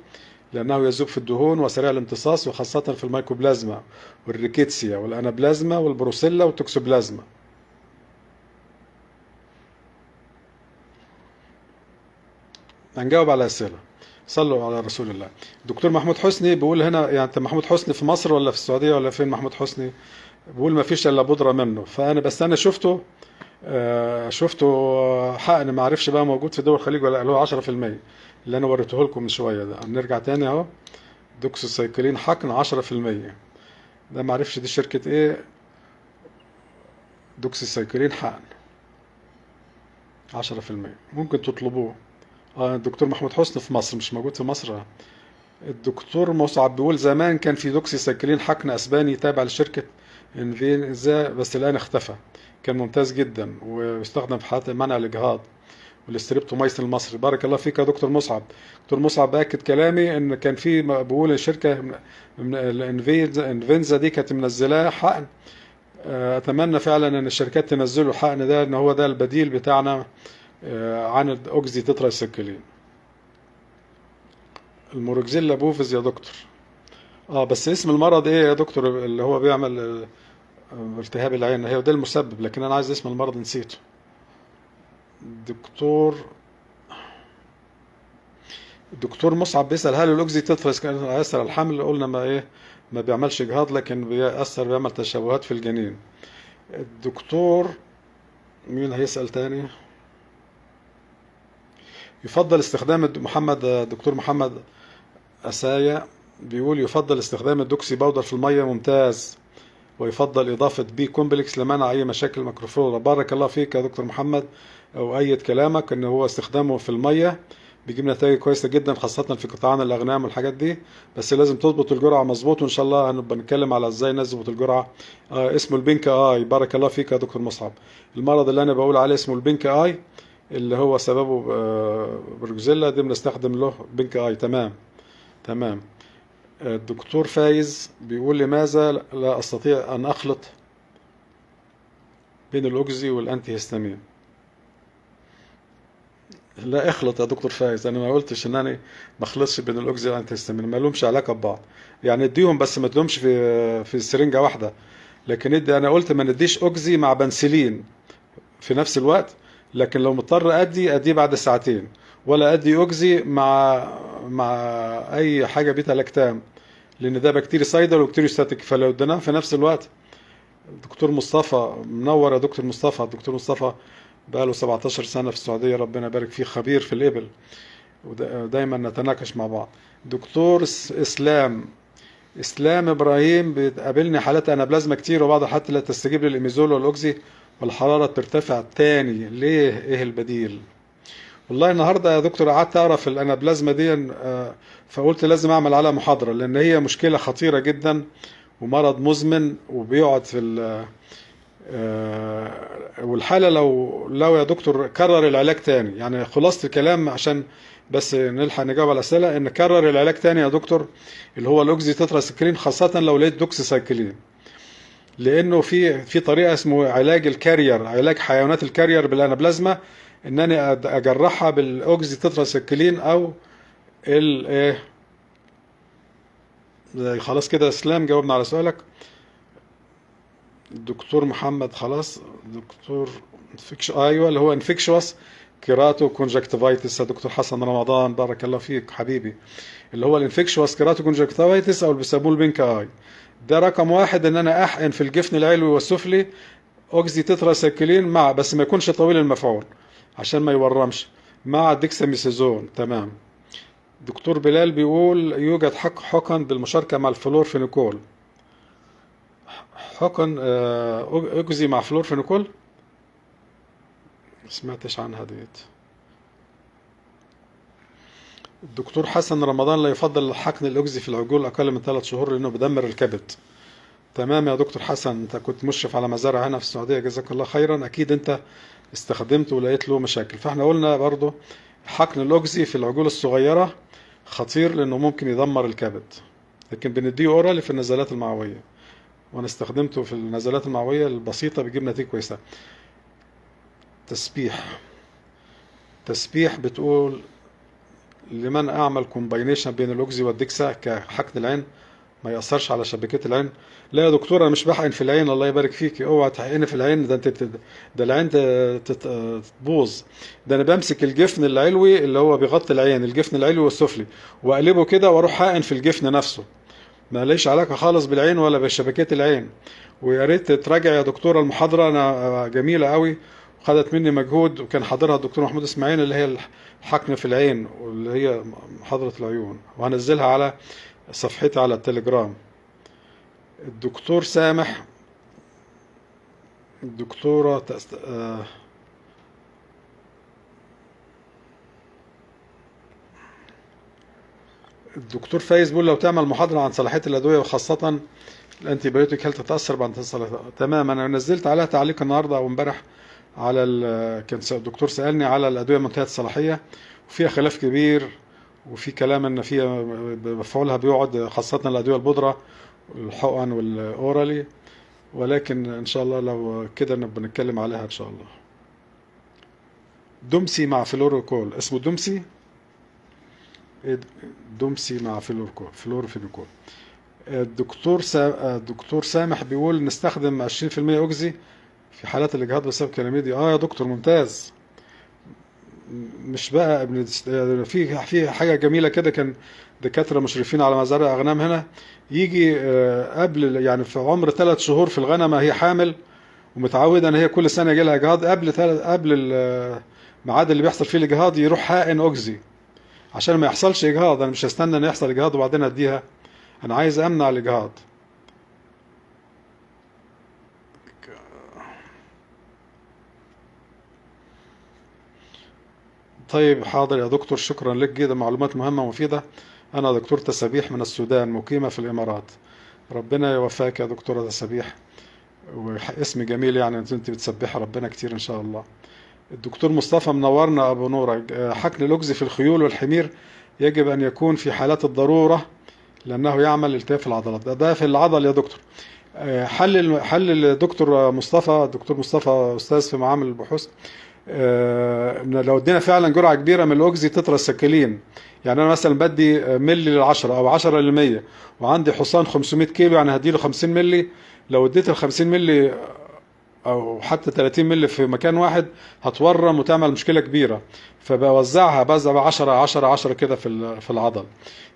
لأنه يذوب في الدهون وسريع الامتصاص، وخاصة في الميكوبلازما والريكيتسيا والأنابلازما والبروسيلا والتوكسوبلازما. هنجاوب على أسئلة. صلوا على رسول الله. دكتور محمود حسني بيقول هنا، يعني انت محمود حسني في مصر ولا في السعودية ولا فين محمود حسني؟ بيقول ما فيش الا بودرة منه. فانا شفته حقن، ما اعرفش بقى موجود في دول الخليج ولا، اللي هو 10% اللي انا وريته لكم من شويه ده. نرجع تاني اهو، دوكسوسايكلين حقن 10%. ده ما اعرفش دي شركه ايه، دوكسوسايكلين حقن 10%، ممكن تطلبوه. الدكتور محمود حسني في مصر، مش موجود في مصر. الدكتور مصعب بيقول زمان كان في دوكسوسايكلين حقن اسباني تابع لشركه انفينزا، بس الان اختفى. كان ممتاز جدا ويستخدم في حالات منع الاجهاض والستريبتومايسين المصري. بارك الله فيك يا دكتور مصعب. دكتور مصعب باكد كلامي ان كان في بقول الشركه الانفينزا دي كانت منزلاه حقن. اتمنى فعلا ان الشركات تنزله الحقن ده، ان هو ده البديل بتاعنا عن الاوكزي تتراسيكلين. الموركزيلا بوفيز يا دكتور. بس اسم المرض ايه يا دكتور اللي هو بيعمل التهاب العين؟ هي ده المسبب، لكن انا عايز اسم المرض نسيته. الدكتور مصعب بيسأل هل الاوكزي تترس كان هيأثر على الحمل؟ قلنا ما بيعملش اجهاض، لكن بيعمل تشوهات في الجنين. الدكتور مين هيسأل تاني؟ يفضل استخدام دكتور محمد أسايا بيقول يفضل استخدام الدوكسي باودر في المية. ممتاز. ويفضل إضافة بي كومبلكس لمنع أي مشاكل ميكروفلورا. بارك الله فيك يا دكتور محمد، أو أيد كلامك إن هو استخدامه في المية بيجيب نتائج كويسة جدا، خاصة في قطعان الأغنام والحاجات دي. بس لازم تضبط الجرعة مظبوط، وإن شاء الله هنبقى نتكلم على إزاي نظبط الجرعة. اسمه البينك آي. بارك الله فيك يا دكتور مصعب. المرض اللي أنا بقول عليه اسمه البينك آي، اللي هو سببه بروكزيلا دي، بنستخدم له بينك آي. تمام. الدكتور فايز بيقول لماذا لا أستطيع أن أخلط بين الأوكزي والأنتي هيستامين؟ لا اخلط يا دكتور فايز، أنا ما قلتش إن أنا ما اخلطش بين الأوكزي والأنتي هيستامين، ما لهمش علاقة ببعض. يعني اديهم بس ما تدهمش في سرنجة واحدة. لكن أنا قلت ما نديش أوكزي مع بنسلين في نفس الوقت، لكن لو مضطر أديه بعد ساعتين، ولا أدي أوكزي مع أي حاجة بيتا لاكتام، لان ده بكتيريسايدر وبكتيريوستاتيك. فلو اديناه في نفس الوقت. دكتور مصطفى منور يا دكتور مصطفى. الدكتور مصطفى بقاله 17 سنة في السعودية، ربنا يبارك فيه، خبير في الإبل، ودايما نتناقش مع بعض. دكتور اسلام ابراهيم بتقابلني حالات انابلازما كتير، وبعض حتى لا تستجيب للإيميزول والاوكسي، والحرارة ترتفع تاني، ليه؟ ايه البديل؟ والله النهارده يا دكتور قعدت اقرا في الانابلازما دي، فقلت لازم اعمل عليها محاضره، لان هي مشكله خطيره جدا ومرض مزمن وبيقعد في والحاله لو يا دكتور كرر العلاج تاني. يعني خلاصه الكلام عشان بس نلحق نجاوب على الاسئله، ان كرر العلاج تاني يا دكتور اللي هو الاوكسي تتراسيكلين، خاصه لو لقيت دوكسيسايكلين، لانه في طريقه اسمه علاج الكارير، علاج حيوانات الكارير بالانابلازما، ان انا اجرحها بالاوكسي تتراسيكلين او ايه. خلاص كده اسلام جاوبنا على سؤالك. الدكتور محمد خلاص. دكتور ايوه اللي هو انفكشوس كيراتو كونجكتيفايتس يا دكتور حسن رمضان، بارك الله فيك حبيبي. اللي هو الانفكشوس كيراتو كونجكتيفايتس، او اللي بيسموه البينك اي. ده رقم واحد، ان انا احقن في الجفن العلوي والسفلي اوكسي تتراسيكلين بس ما يكونش طويل المفعول عشان ما يورمش، مع ديكساميثازون. تمام. دكتور بلال بيقول يوجد حقن بالمشاركة مع الفلورفينيكول. حقن اوكسي مع فلورفينيكول؟ ما سمعتش عنها ديت. الدكتور حسن رمضان لا يفضل حقن الاوكسي في العجول اقل من 3 شهور لانه بدمر الكبد. تمام يا دكتور حسن، انت كنت مشرف على مزارع هنا في السعودية، جزاك الله خيرا، اكيد انت استخدمته ولقيت له مشاكل. فاحنا قلنا برضو حقن الاوكسي في العجول الصغيرة خطير لانه ممكن يدمر الكبد، لكن بنديه اورالي في النزلات المعوية، وانا استخدمته في النزلات المعوية البسيطة بيجيب نتيجة كويسة. تسبيح بتقول لمن اعمل كومباينيشن بين الاوكسي والدكسا كحقن العين ما يأثرش على شبكات العين؟ لا يا دكتور، انا مش بحقن في العين، الله يبارك فيك، اوعى تحقني في العين، ده العين تبوظ. ده انا بمسك الجفن العلوي اللي هو بيغطي العين، الجفن العلوي والسفلي، واقلبه كده واروح حقن في الجفن نفسه، ما ليش علاقه خالص بالعين ولا بشبكات العين. ويا ريت تراجع يا دكتوره المحاضره، انا جميله قوي وخدت مني مجهود، وكان حاضرها الدكتور محمود اسماعيل، اللي هي الحقن في العين، واللي هي محاضره العيون، وهنزلها على صفحتي على التليجرام. الدكتور سامح. الدكتورة الدكتور فايز بيقول لو تعمل محاضرة عن صلاحية الأدوية وخاصة الأنتي بايوتيك هل تتأثر بعد الصلاة؟ تمام، أنا نزلت عليها تعليق النهاردة أو امبارح على كان الدكتور سألني على الأدوية منتهية الصلاحية، وفيها خلاف كبير، وفي كلام ان فيها مفعولها بيقعد، خاصة الأدوية البودرة الحقن والأورالي، ولكن إن شاء الله لو كده نبقى نتكلم عليها إن شاء الله. دومسي مع فلوروكول، اسمه دومسي، إيه دومسي مع فلورفينيكول. الدكتور سامح بيقول نستخدم 20% أوكسي في حالات الإجهاض بسبب كلاميديا. يا دكتور ممتاز. مش بقى في حاجة جميلة كده، كان دكاترة مشرفين على مزارع أغنام هنا، يجي قبل يعني في عمر 3 شهور في الغنمة هي حامل ومتعودة ان هي كل سنة يجي لها إجهاض، قبل الميعاد اللي بيحصل فيه الإجهاض يروح حقن أوكسي عشان ما يحصلش إجهاض. أنا مش هستنى ان يحصل إجهاض وبعدين أديها، أنا عايز أمنع الإجهاض. طيب حاضر يا دكتور، شكرا لك جدا، معلومات مهمة ومفيدة. أنا دكتور تسابيح من السودان، مقيمة في الإمارات. ربنا يوفقك يا دكتورة تسابيح، واسم جميل يعني، انت بتسبح ربنا كتير إن شاء الله. الدكتور مصطفى منورنا أبو نورة. حقن الأوكسي في الخيول والحمير يجب أن يكون في حالات الضرورة لأنه يعمل التهاب في العضلات. ده في العضل يا دكتور. حل الدكتور مصطفى أستاذ في معامل البحوث. لو ادينا فعلا جرعة كبيرة من الأوكسي تترا السكلين، يعني أنا مثلا بدي ملي للعشرة أو 10 للمية، وعندي حصان 500 كيلو، يعني هديله 50 ملي. لو اديت ال 50 ملي او حتى 30 مللي في مكان واحد هتورم وتعمل مشكله كبيره، فبوزعها 10 10 10 كده في العضل.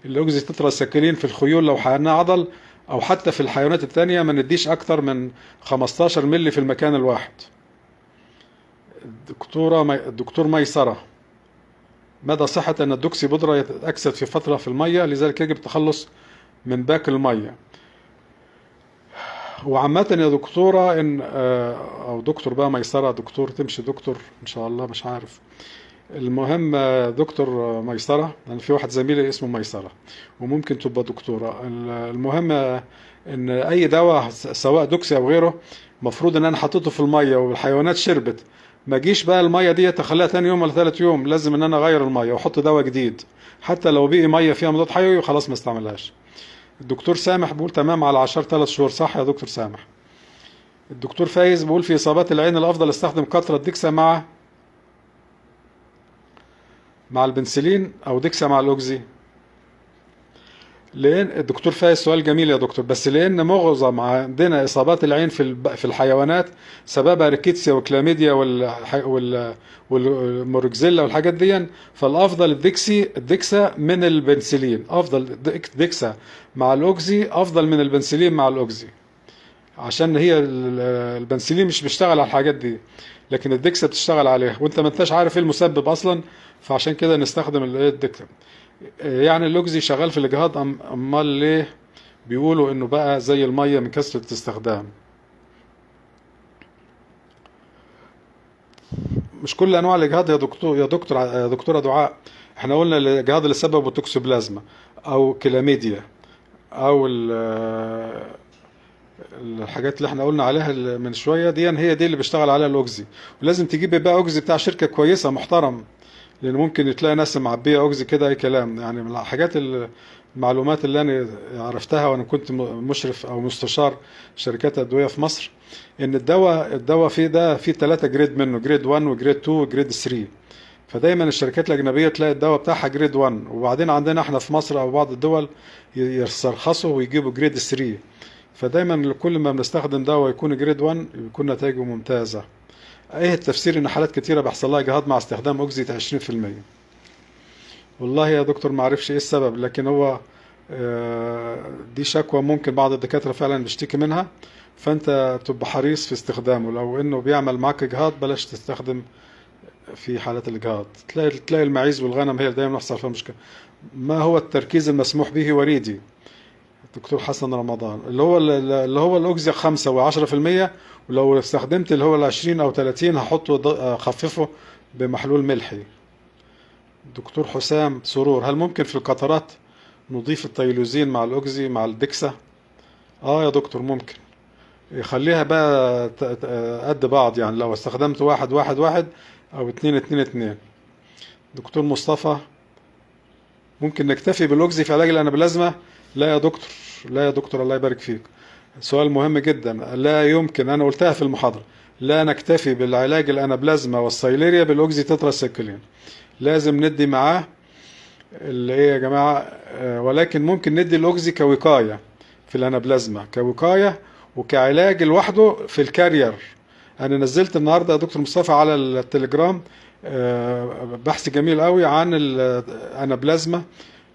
الاوكسي تترا السكلين في الخيول لو حقناه عضل، او حتى في الحيوانات التانية ما نديش اكتر من 15 مللي في المكان الواحد. الدكتور ميسره، مدى صحة ان الدوكسي بودرة يتأكسد في فترة في المية، لذلك يجب التخلص من باقي المية. وعامة يا دكتورة ان او دكتور بقى ميسرة، دكتور تمشي دكتور ان شاء الله، مش عارف. المهم دكتور ميسرة، لان في واحد زميلي اسمه ميسرة وممكن تبقى دكتورة. المهم ان اي دواء سواء دوكسي او غيره، مفروض ان انا حطيته في المية والحيوانات شربت، ما جيش بقى المية دي تخليها تاني يوم ولا 3 يوم، لازم ان انا اغير المية واحط دواء جديد، حتى لو بقي مية فيها مضاد حيوي خلاص ما استعملهاش. الدكتور سامح بيقول تمام على 10 3 شهور، صح يا دكتور سامح. الدكتور فايز بيقول في اصابات العين الافضل استخدم قطرة ديكسا مع البنسلين او ديكسا مع الاوكسي. لان الدكتور فايز سؤال جميل يا دكتور، بس لان معظم عندنا اصابات العين في الحيوانات سببها ريكيتسيا وكلاميديا والموركزيلا والحاجات دي، فالافضل الديكسا من البنسلين، افضل ديكسا مع الاوكسي افضل من البنسلين مع الاوكسي، عشان هي البنسلين مش بيشتغل على الحاجات دي، لكن الديكسا بتشتغل عليها، وانت ما انتش عارف ايه المسبب اصلا، فعشان كده نستخدم الديكسا. يعني اللوكسي شغال في الاجهاض، امال ليه بيقولوا انه بقى زي الميه من كثره استخدام؟ مش كل انواع الاجهاض يا دكتور، يا دكتوره دعاء. احنا قلنا الاجهاض اللي سببه توكسوبلازما او كلاميديا او الحاجات اللي احنا قلنا عليها من شويه دي، هي دي اللي بيشتغل عليها الاوكسي. ولازم تجيب بقى اوكسي بتاع شركه كويسه محترم، لان ممكن تلاقي ناس معبيه اوكسي كده اي كلام. يعني من الحاجات المعلومات اللي انا عرفتها وانا كنت مشرف او مستشار شركات ادويه في مصر، ان الدواء فيه 3 جريد منه، جريد 1 وجريد 2 وجريد 3. فدايما الشركات الاجنبيه تلاقي الدواء بتاعها جريد 1، وبعدين عندنا احنا في مصر او بعض الدول يسترخصوا ويجيبوا جريد 3. فدايما كل ما بنستخدم دواء يكون جريد 1 يكون نتائجه ممتازه. ايه التفسير ان حالات كتيره بيحصل لها اجهاض مع استخدام اوكسي 20%؟ والله يا دكتور ما اعرفش ايه السبب، لكن هو دي شكوى ممكن بعض الدكاتره فعلا بيشتكي منها، فانت تبقى حريص في استخدامه. لو انه بيعمل معاك اجهاض بلاش تستخدم في حالات الاجهاض. تلاقي المعيز والغنم هي اللي دايما يحصل فيها مشكله. ما هو التركيز المسموح به وريدي؟ دكتور حسن رمضان، اللي هو الاوكسيا 5 و10%، ولو استخدمت اللي هو 20 او 30 هحطه اخففه بمحلول ملحي. دكتور حسام سرور، هل ممكن في القطرات نضيف التيلوزين مع الاوكسي مع الدكسا؟ يا دكتور ممكن. يخليها بقى قد بعض، يعني لو استخدمت 1 1 1 او 2 2 2. دكتور مصطفى، ممكن نكتفي بالاوكسي في علاج الانابلازما؟ لا يا دكتور، لا يا دكتور، الله يبارك فيك. سؤال مهم جدا. لا يمكن، انا قلتها في المحاضرة، لا نكتفي بالعلاج الانابلازما والسيليريا بالاوكسي تتراسيكلين، لازم ندي معاه ايه يا جماعة، ولكن ممكن ندي الاوكسي كوقاية في الانابلازما، كوقاية وكعلاج لوحده في الكارير. انا نزلت النهارده يا دكتور مصطفى على التليجرام بحث جميل قوي عن الانابلازما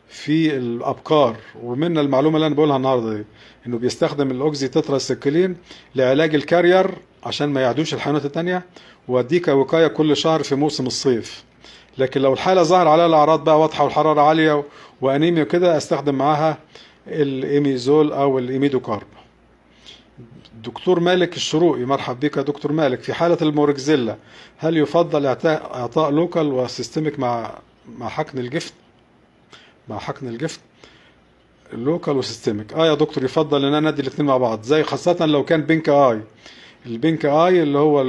في الابقار، ومن المعلومه اللي انا بقولها النهارده دي انه بيستخدم الاوكسي تتراسيكلين لعلاج الكارير عشان ما يعدوش الحيوانات التانية، واديه كوقايه كل شهر في موسم الصيف. لكن لو الحاله ظهر عليها الاعراض بقى واضحه والحراره عاليه وانيميا وكده، استخدم معاها الايميزول او الايميدوكارب. دكتور مالك الشروقي، مرحب بك يا دكتور مالك. في حالة الموركزيلا هل يفضل اعطاء لوكال وسيستميك مع حقن الجفن؟ مع حقن الجفن اللوكال وسيستميك، يا دكتور يفضل ان انا ادي الاثنين مع بعض، زي خاصة لو كان بينك اي. البينك اي اللي هو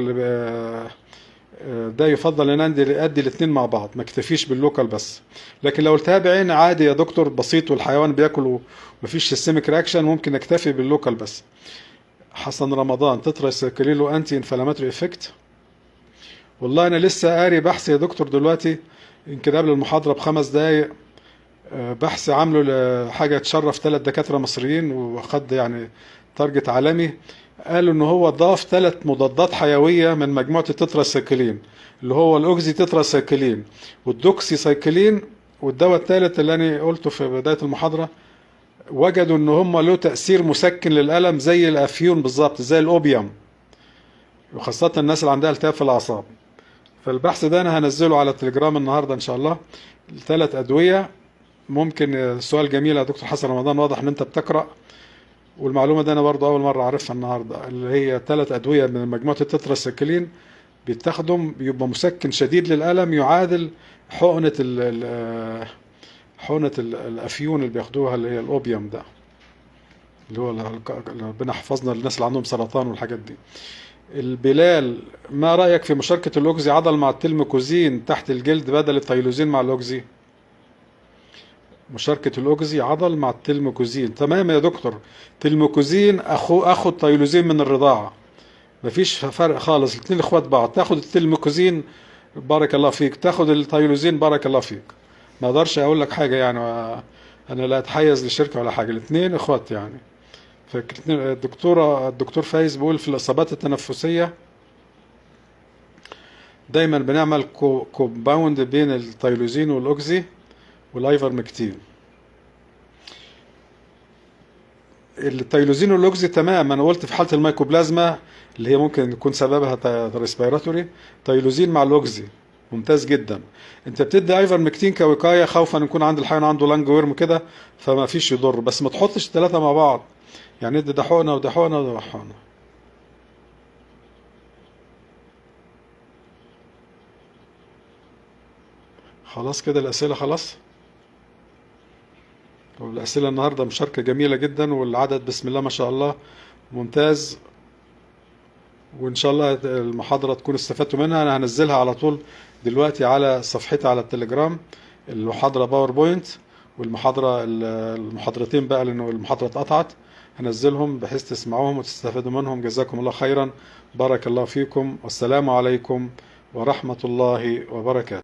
ده يفضل ان انا ادي الاثنين مع بعض، ما اكتفيش باللوكال بس. لكن لو التهاب عين عادي يا دكتور بسيط والحيوان بياكل ومفيش سيستميك رياكشن، ممكن اكتفي باللوكال بس. حسن رمضان، تتراسيكلين له انتي انفلاماتوري افكت؟ والله انا لسه قاري بحث يا دكتور دلوقتي، يمكن قبل المحاضره ب5 دقايق، بحث عامله لحاجه تشرف 3 دكاتره مصريين وخد يعني تارجت عالمي. قالوا ان هو ضاف 3 مضادات حيويه من مجموعه التتراسيكلين، اللي هو الاوكسي تتراسيكلين والدوكسي سايكلين، والدواء الثالث اللي انا قلته في بدايه المحاضره. وجدوا ان هم له تأثير مسكن للألم زي الافيون بالظبط، زي الاوبيوم، وخاصة الناس اللي عندها التهاب في الاعصاب. فالبحث ده انا هنزله على التليجرام النهارده ان شاء الله. 3 ادوية. ممكن سؤال جميل يا دكتور حسن رمضان، واضح ان انت بتقرأ، والمعلومة دي انا برضو اول مرة اعرفها النهارده، اللي هي 3 ادوية من مجموعة التتراسيكلين بيتاخدهم، بيبقى مسكن شديد للألم يعادل حقنة الافيون اللي بياخدوها، اللي هي الاوبيوم ده، اللي هو ربنا حفظنا للناس اللي عندهم سرطان والحاجات دي. البلال، ما رأيك في مشاركة الأوكسي عضل مع التلميكوزين تحت الجلد بدل التيلوزين مع الأوكسي؟ مشاركة الأوكسي عضل مع التلميكوزين، تمام يا دكتور. تلميكوزين أخو التيلوزين من الرضاعة، مفيش فرق خالص، الاثنين اخوات بعض. تاخد التلميكوزين بارك الله فيك، تاخد التيلوزين بارك الله فيك. ما اقدرش اقول لك حاجة يعني، انا لا اتحيز لشركة ولا حاجة، الاثنين اخوات يعني. الدكتور فايز بيقول في الإصابات التنفسية دايما بنعمل كومباوند بين التيلوزين والأوكسي والايفرمكتين. التيلوزين والأوكسي تمام، انا قلت في حالة الميكوبلازما اللي هي ممكن يكون سببها ريسبيراتوري، تيلوزين مع الأوكسي ممتاز جدا. انت بتدي ايفرمكتين كوقاية خوفا ان يكون عند الحيوان عنده لانج ويرم كده، فما فيش يضر، بس ما تحطش ال3 مع بعض، يعني ادي ده حقنة وده حقنة وده حقنة. خلاص كده الأسئلة خلاص. والأسئلة النهاردة مشاركة جميلة جدا، والعدد بسم الله ما شاء الله ممتاز، وإن شاء الله المحاضرة تكون استفدتوا منها. أنا هنزلها على طول دلوقتي على صفحتي على التليجرام، المحاضرة باوربوينت، المحاضرتين بقى لأنه المحاضرة اتقطعت، هنزلهم بحيث تسمعوهم وتستفادوا منهم. جزاكم الله خيرا، بارك الله فيكم، والسلام عليكم ورحمة الله وبركاته.